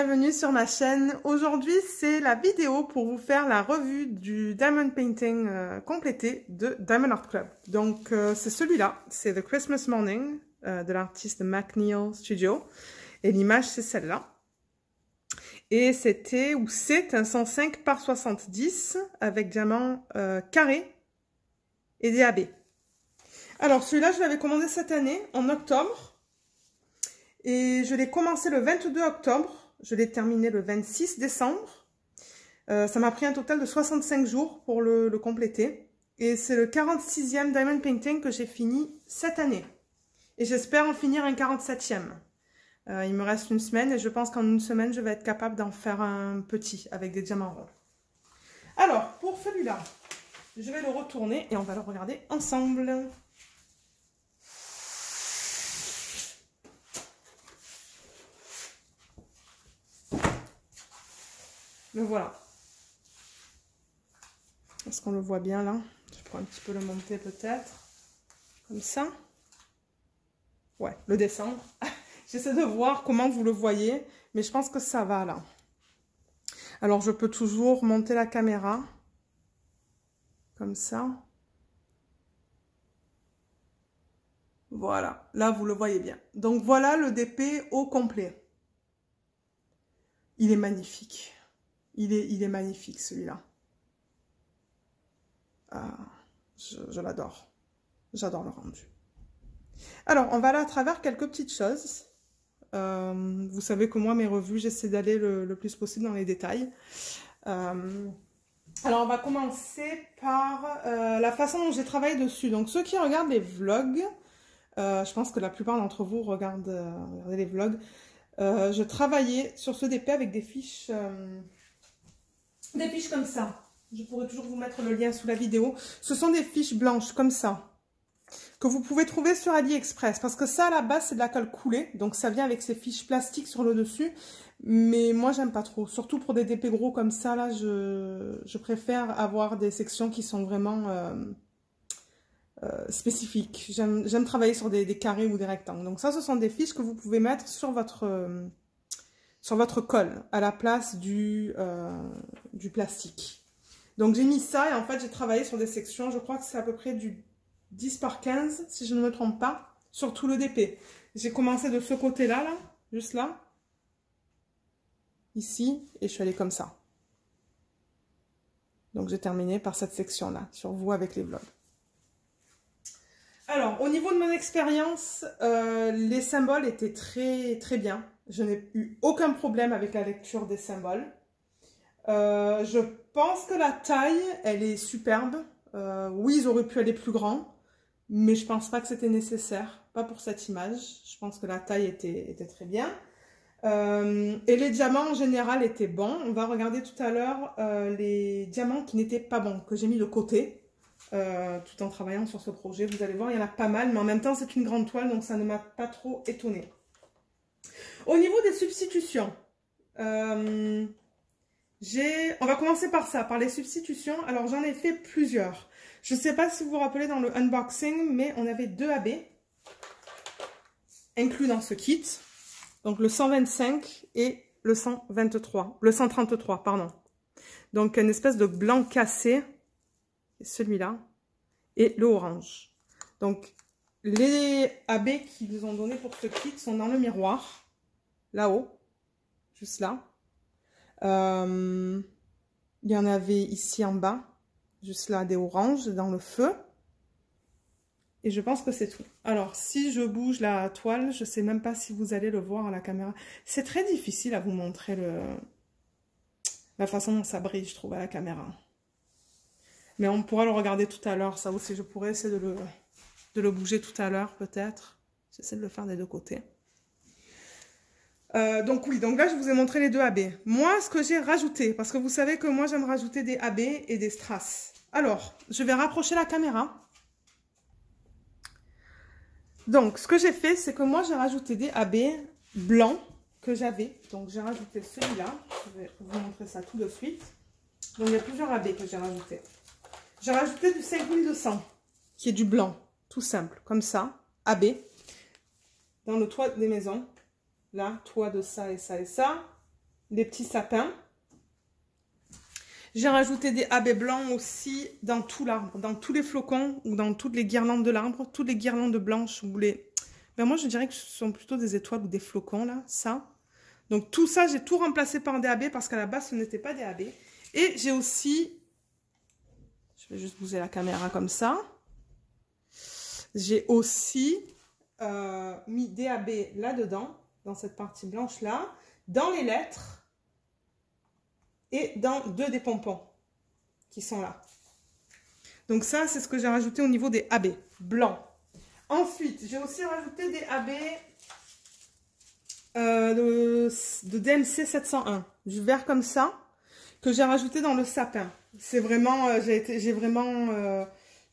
bienvenue sur ma chaîne. Aujourd'hui, c'est la vidéo pour vous faire la revue du Diamond Painting complété de Diamond Art Club. Donc, c'est celui-là, c'est The Christmas Morning de l'artiste McNeil Studio. Et l'image, c'est celle-là. Et c'était, ou c'est un 105 par 70 avec diamant carré et des AB. Alors, celui-là, je l'avais commandé cette année, en octobre. Et je l'ai commencé le 22 octobre, je l'ai terminé le 26 décembre. Ça m'a pris un total de 65 jours pour le compléter. Et c'est le 46e Diamond Painting que j'ai fini cette année. Et j'espère en finir un 47e. Il me reste une semaine et je pense qu'en une semaine, je vais être capable d'en faire un petit avec des diamants ronds. Alors, pour celui-là, je vais le retourner et on va le regarder ensemble. Le voilà. Est-ce qu'on le voit bien là? Je pourrais un petit peu le monter peut-être. Comme ça. Ouais, le descendre. J'essaie de voir comment vous le voyez, mais je pense que ça va là. Alors je peux toujours monter la caméra. Comme ça. Voilà, là vous le voyez bien. Donc voilà le DP au complet. Il est magnifique. Il est magnifique celui-là. Ah, je l'adore. J'adore le rendu. Alors, on va aller à travers quelques petites choses. Vous savez que moi, mes revues, j'essaie d'aller le plus possible dans les détails. Alors, on va commencer par la façon dont j'ai travaillé dessus. Donc, ceux qui regardent les vlogs, je pense que la plupart d'entre vous regardez les vlogs. Je travaillais sur ce DP avec des fiches comme ça. Je pourrais toujours vous mettre le lien sous la vidéo. Ce sont des fiches blanches comme ça, que vous pouvez trouver sur AliExpress. Parce que ça, à la base, c'est de la colle coulée. Donc, ça vient avec ces fiches plastiques sur le dessus. Mais moi, j'aime pas trop. Surtout pour des DP gros comme ça, là, je préfère avoir des sections qui sont vraiment spécifiques. J'aime travailler sur des carrés ou des rectangles. Donc, ça, ce sont des fiches que vous pouvez mettre sur votre colle, à la place du plastique. Donc, j'ai mis ça et en fait, j'ai travaillé sur des sections. Je crois que c'est à peu près du 10 par 15, si je ne me trompe pas, sur tout le DP. J'ai commencé de ce côté-là, là, juste là, ici, et je suis allée comme ça. Donc, j'ai terminé par cette section-là, sur vous avec les vlogs. Alors, au niveau de mon expérience, les symboles étaient très, très bien. Je n'ai eu aucun problème avec la lecture des symboles. Je pense que la taille, elle est superbe. Oui, ils auraient pu aller plus grand. Mais je pense pas que c'était nécessaire, pas pour cette image. Je pense que la taille était très bien. Et les diamants en général étaient bons. On va regarder tout à l'heure les diamants qui n'étaient pas bons, que j'ai mis de côté, tout en travaillant sur ce projet. Vous allez voir, il y en a pas mal, mais en même temps c'est une grande toile, donc ça ne m'a pas trop étonnée. Au niveau des substitutions, on va commencer par ça, par les substitutions. Alors j'en ai fait plusieurs. Je ne sais pas si vous vous rappelez dans le unboxing, mais on avait 2 AB inclus dans ce kit. Donc le 125 et le 133, pardon. Donc une espèce de blanc cassé, celui-là, et le orange. Donc les AB qu'ils ont donné pour ce kit sont dans le miroir, là-haut, juste là. Il y en avait ici en bas. Juste là, des oranges dans le feu. Et je pense que c'est tout. Alors, si je bouge la toile, je ne sais même pas si vous allez le voir à la caméra. C'est très difficile à vous montrer la façon dont ça brille, je trouve, à la caméra. Mais on pourra le regarder tout à l'heure. Ça aussi, je pourrais essayer de le bouger tout à l'heure, peut-être. J'essaie de le faire des deux côtés. Donc oui, donc là je vous ai montré les 2 AB. Moi, ce que j'ai rajouté, parce que vous savez que moi j'aime rajouter des AB et des strass. Alors, je vais rapprocher la caméra. Donc, ce que j'ai fait, c'est que moi j'ai rajouté des AB blancs que j'avais. Donc, j'ai rajouté celui-là. Je vais vous montrer ça tout de suite. Donc, il y a plusieurs AB que j'ai rajouté. J'ai rajouté du 5200, qui est du blanc, tout simple, comme ça, AB, dans le toit des maisons. Là, toit de ça et ça et ça. des petits sapins. J'ai rajouté des AB blancs aussi dans tout l'arbre, dans tous les flocons ou dans toutes les guirlandes de l'arbre, toutes les guirlandes blanches ou les... Ben moi, je dirais que ce sont plutôt des étoiles ou des flocons, là, ça. Donc, tout ça, j'ai tout remplacé par des AB parce qu'à la base, ce n'était pas des AB. Et j'ai aussi... Je vais juste bouger la caméra comme ça. J'ai aussi mis des AB là-dedans, dans cette partie blanche-là, dans les lettres. Et dans deux des pompons qui sont là. Donc ça, c'est ce que j'ai rajouté au niveau des AB blancs. Ensuite, j'ai aussi rajouté des AB de DMC 701, du vert comme ça, que j'ai rajouté dans le sapin. C'est vraiment, je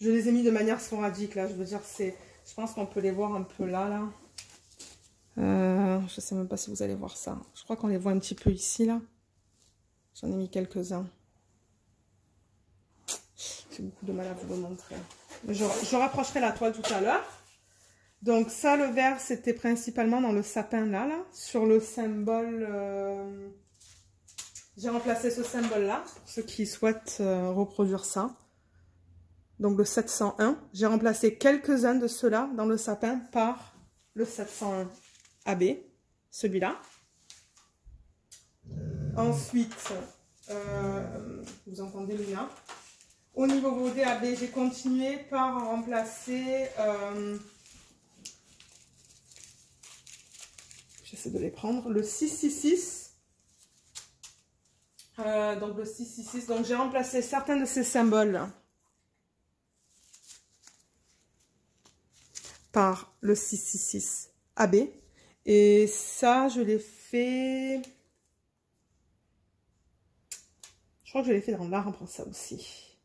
les ai mis de manière sporadique là. Je veux dire, je pense qu'on peut les voir un peu là. Je sais même pas si vous allez voir ça. Je crois qu'on les voit un petit peu ici là. J'en ai mis quelques-uns. J'ai beaucoup de mal à vous le montrer. Je rapprocherai la toile tout à l'heure. Donc ça, le vert, c'était principalement dans le sapin là. Sur le symbole... J'ai remplacé ce symbole-là, pour ceux qui souhaitent reproduire ça. Donc le 701. J'ai remplacé quelques-uns de ceux-là dans le sapin par le 701 AB, celui-là. Ensuite, vous entendez Luna. Au niveau des AB, j'ai continué par remplacer, j'essaie de les prendre, le 666. Donc le 666, donc j'ai remplacé certains de ces symboles par le 666 AB. Et ça, je l'ai fait... Je crois que je l'ai fait dans l'arbre, ça aussi.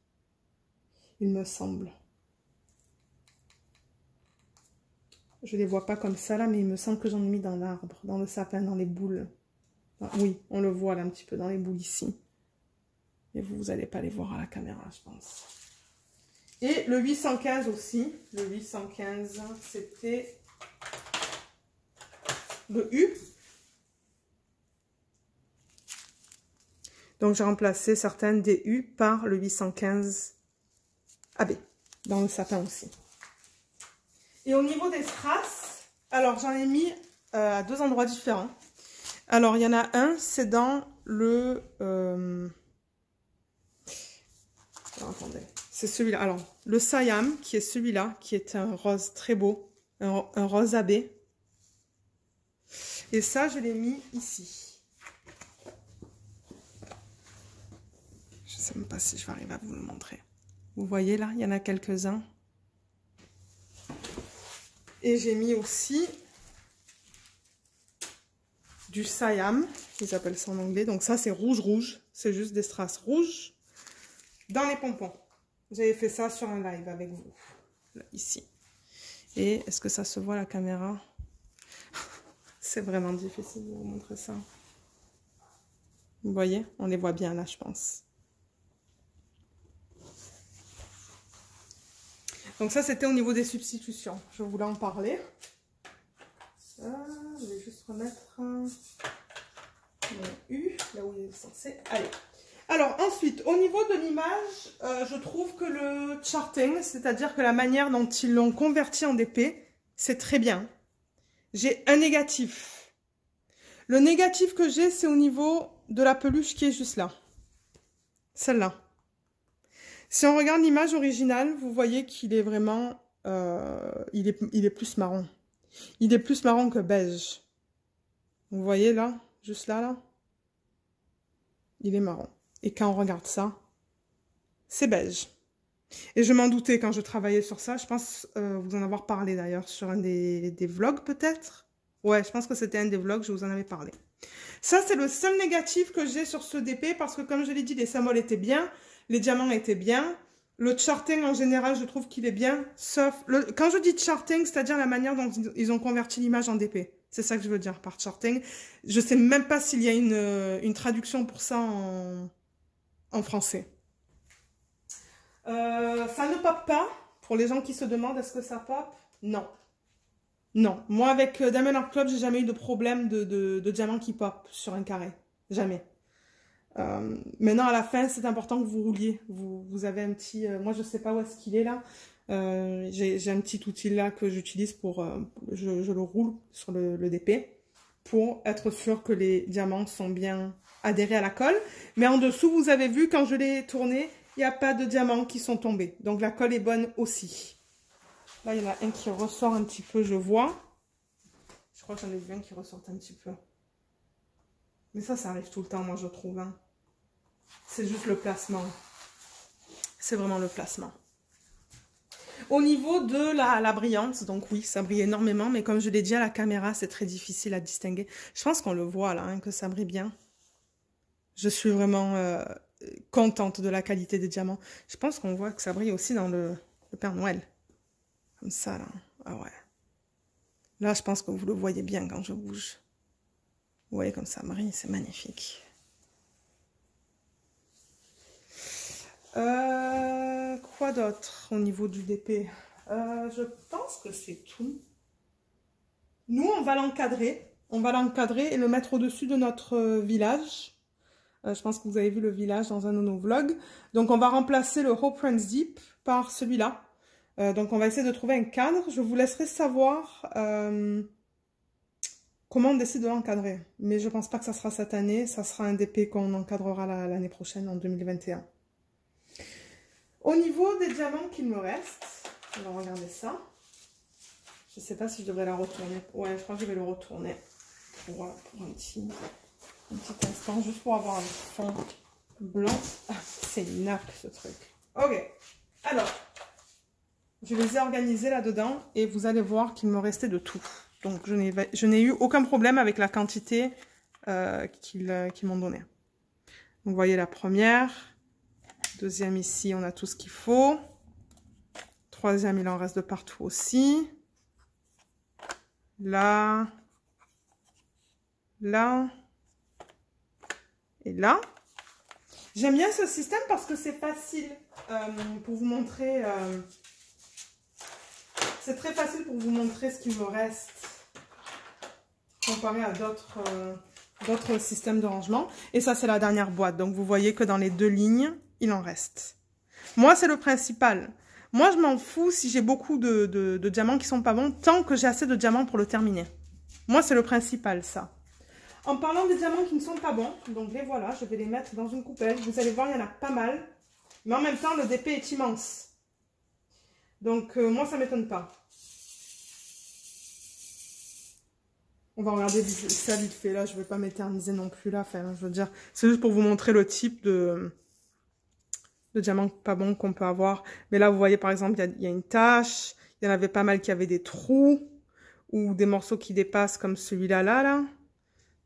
Il me semble. Je ne les vois pas comme ça, là, mais il me semble que j'en ai mis dans l'arbre, dans le sapin, dans les boules. Ah, oui, on le voit là un petit peu dans les boules ici. Et vous n'allez pas les voir à la caméra, je pense. Et le 815 aussi. Le 815, c'était le U. Donc, j'ai remplacé certaines des U par le 815 AB, dans le sapin aussi. Et au niveau des strass, alors j'en ai mis à deux endroits différents. Alors, il y en a un, c'est dans le... Alors, attendez, c'est celui-là. Alors, le Siam, qui est celui-là, qui est un rose très beau, un rose AB. Et ça, je l'ai mis ici. Je ne sais même pas si je vais arriver à vous le montrer. Vous voyez là, il y en a quelques-uns. Et j'ai mis aussi du Siam, ils appellent ça en anglais. Donc ça, c'est rouge-rouge. C'est juste des strass rouges dans les pompons. J'avais fait ça sur un live avec vous, là, ici. Et est-ce que ça se voit à la caméra? C'est vraiment difficile de vous montrer ça. Vous voyez, on les voit bien là, je pense. Donc ça, c'était au niveau des substitutions. Je voulais en parler. Je vais juste remettre mon U, là où il est censé aller. Alors ensuite, au niveau de l'image, je trouve que le charting, c'est-à-dire que la manière dont ils l'ont converti en DP, c'est très bien. J'ai un négatif. Le négatif que j'ai, c'est au niveau de la peluche qui est juste là. Celle-là. Si on regarde l'image originale, vous voyez qu'il est vraiment... il est plus marron. Il est plus marron que beige. Vous voyez là, juste là, là. Il est marron. Et quand on regarde ça, c'est beige. Et je m'en doutais quand je travaillais sur ça. Je pense vous en avoir parlé d'ailleurs sur un des vlogs peut-être. Ouais, je pense que c'était un des vlogs, je vous en avais parlé. Ça, c'est le seul négatif que j'ai sur ce DP parce que comme je l'ai dit, les symboles étaient bien, les diamants étaient bien. Le charting, en général, je trouve qu'il est bien, sauf... Quand je dis charting, c'est-à-dire la manière dont ils ont converti l'image en DP. C'est ça que je veux dire par charting. Je sais même pas s'il y a une traduction pour ça en français. Ça ne pop pas. Pour les gens qui se demandent est-ce que ça pop, non. Non. Moi, avec Diamond Art Club, j'ai jamais eu de problème de diamant qui pop sur un carré. Jamais. Maintenant, à la fin, c'est important que vous rouliez. Vous avez un petit... moi, je sais pas où est-ce qu'il est là. J'ai un petit outil là que j'utilise pour... je le roule sur le DP pour être sûr que les diamants sont bien adhérés à la colle. Mais en dessous, vous avez vu, quand je l'ai tourné, il n'y a pas de diamants qui sont tombés. Donc, la colle est bonne aussi. Là, il y en a un qui ressort un petit peu, je vois. Je crois que j'en ai vu un qui ressort un petit peu. Mais ça arrive tout le temps, moi, je trouve. Hein. C'est juste le placement. C'est vraiment le placement. Au niveau de la brillance, donc oui, ça brille énormément, mais comme je l'ai dit à la caméra, c'est très difficile à distinguer. Je pense qu'on le voit là, hein, que ça brille bien. Je suis vraiment contente de la qualité des diamants. Je pense qu'on voit que ça brille aussi dans le Père Noël. Comme ça, là. Ah ouais. Là, je pense que vous le voyez bien quand je bouge. Vous voyez comme ça brille, c'est magnifique. Quoi d'autre au niveau du DP? Je pense que c'est tout. Nous, on va l'encadrer. On va l'encadrer et le mettre au-dessus de notre village. Je pense que vous avez vu le village dans un de nos vlogs. Donc, on va remplacer le Hope Runs Deep par celui-là. Donc, on va essayer de trouver un cadre. Je vous laisserai savoir comment on décide de l'encadrer. Mais je pense pas que ça sera cette année. Ça sera un DP qu'on encadrera l'année prochaine, en 2021. Au niveau des diamants qu'il me reste, on va regarder ça. Je ne sais pas si je devrais la retourner. Ouais, je crois que je vais le retourner pour un petit instant, juste pour avoir un fond blanc. Ah, c'est une nappe ce truc. Ok, alors, je les ai organisés là-dedans et vous allez voir qu'il me restait de tout. Donc, je n'ai eu aucun problème avec la quantité qu'ils m'ont donnée. Donc, vous voyez la première. Deuxième ici, on a tout ce qu'il faut. Troisième, il en reste de partout aussi. Là. Là. Et là. J'aime bien ce système parce que c'est facile pour vous montrer. C'est très facile pour vous montrer ce qu'il me reste comparé à d'autres systèmes de rangement. Et ça, c'est la dernière boîte. Donc, vous voyez que dans les deux lignes, il en reste. Moi, c'est le principal. Moi, je m'en fous si j'ai beaucoup de diamants qui sont pas bons, tant que j'ai assez de diamants pour le terminer. Moi, c'est le principal, ça. En parlant des diamants qui ne sont pas bons, donc les voilà, je vais les mettre dans une coupelle. Vous allez voir, il y en a pas mal. Mais en même temps, le DP est immense. Donc, moi, ça ne m'étonne pas. On va regarder ça vite fait. Là, je ne vais pas m'éterniser non plus là. Enfin, je veux dire, c'est juste pour vous montrer le type de diamants pas bons qu'on peut avoir. Mais là, vous voyez, par exemple, il y a une tache. Il y en avait pas mal qui avaient des trous ou des morceaux qui dépassent comme celui-là, là.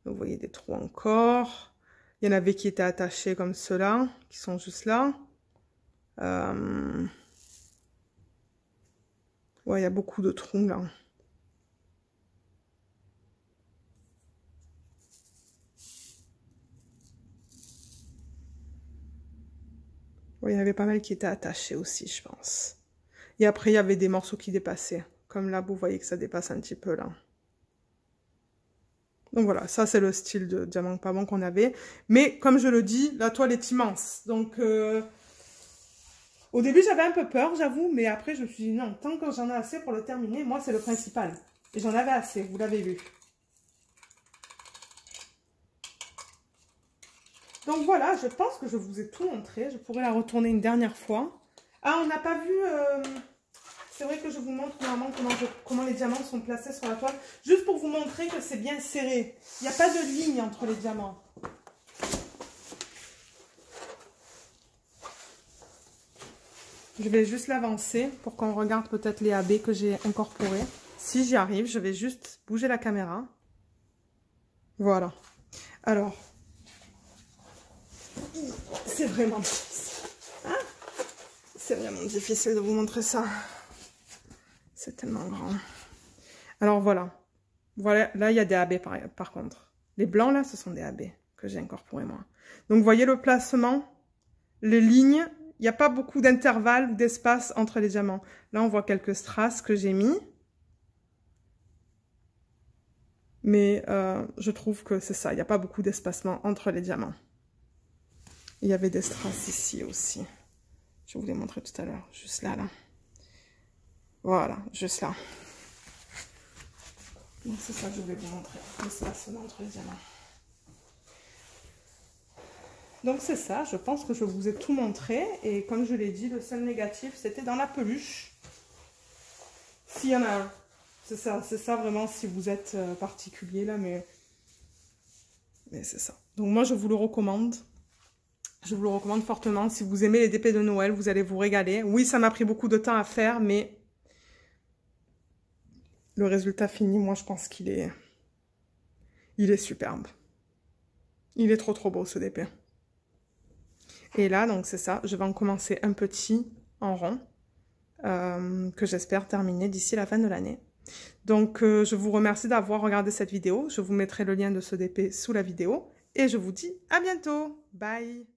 Vous voyez des trous encore. Il y en avait qui étaient attachés comme ceux-là, qui sont juste là. Ouais, il y a beaucoup de trous, là. Ouais, il y en avait pas mal qui étaient attachés aussi, je pense. Et après, il y avait des morceaux qui dépassaient. Comme là, vous voyez que ça dépasse un petit peu, là. Donc voilà, ça c'est le style de diamant pas bon qu'on avait. Mais comme je le dis, la toile est immense. Donc au début j'avais un peu peur, j'avoue. Mais après je me suis dit non, tant que j'en ai assez pour le terminer, moi c'est le principal. Et j'en avais assez, vous l'avez vu. Donc voilà, je pense que je vous ai tout montré. Je pourrais la retourner une dernière fois. Ah, on n'a pas vu... C'est vrai que je vous montre normalement comment les diamants sont placés sur la toile. Juste pour vous montrer que c'est bien serré. Il n'y a pas de ligne entre les diamants. Je vais juste l'avancer pour qu'on regarde peut-être les AB que j'ai incorporés. Si j'y arrive, je vais juste bouger la caméra. Voilà. Alors, c'est vraiment difficile. Hein? C'est vraiment difficile de vous montrer ça. C'est tellement grand. Alors voilà. Voilà, là il y a des AB par contre. Les blancs là, ce sont des AB que j'ai incorporés moi. Donc vous voyez le placement, les lignes, il n'y a pas beaucoup d'intervalle ou d'espace entre les diamants. Là on voit quelques strass que j'ai mis. Mais je trouve que c'est ça, il n'y a pas beaucoup d'espacement entre les diamants. Il y avait des strass ici aussi. Je vous l'ai montré tout à l'heure, juste là, là. Voilà, juste là. Donc c'est ça que je voulais vous montrer, l'espacement entre les diamants. Donc c'est ça, je pense que je vous ai tout montré. Et comme je l'ai dit, le seul négatif, c'était dans la peluche. S'il y en a un. C'est ça vraiment si vous êtes particulier là, mais c'est ça. Donc moi je vous le recommande. Je vous le recommande fortement. Si vous aimez les DP de Noël, vous allez vous régaler. Oui, ça m'a pris beaucoup de temps à faire, mais le résultat fini, moi je pense qu'il est... Il est superbe. Il est trop beau ce DP. Et là, donc c'est ça, je vais en commencer un petit en rond, que j'espère terminer d'ici la fin de l'année. Donc je vous remercie d'avoir regardé cette vidéo, je vous mettrai le lien de ce DP sous la vidéo, et je vous dis à bientôt, bye!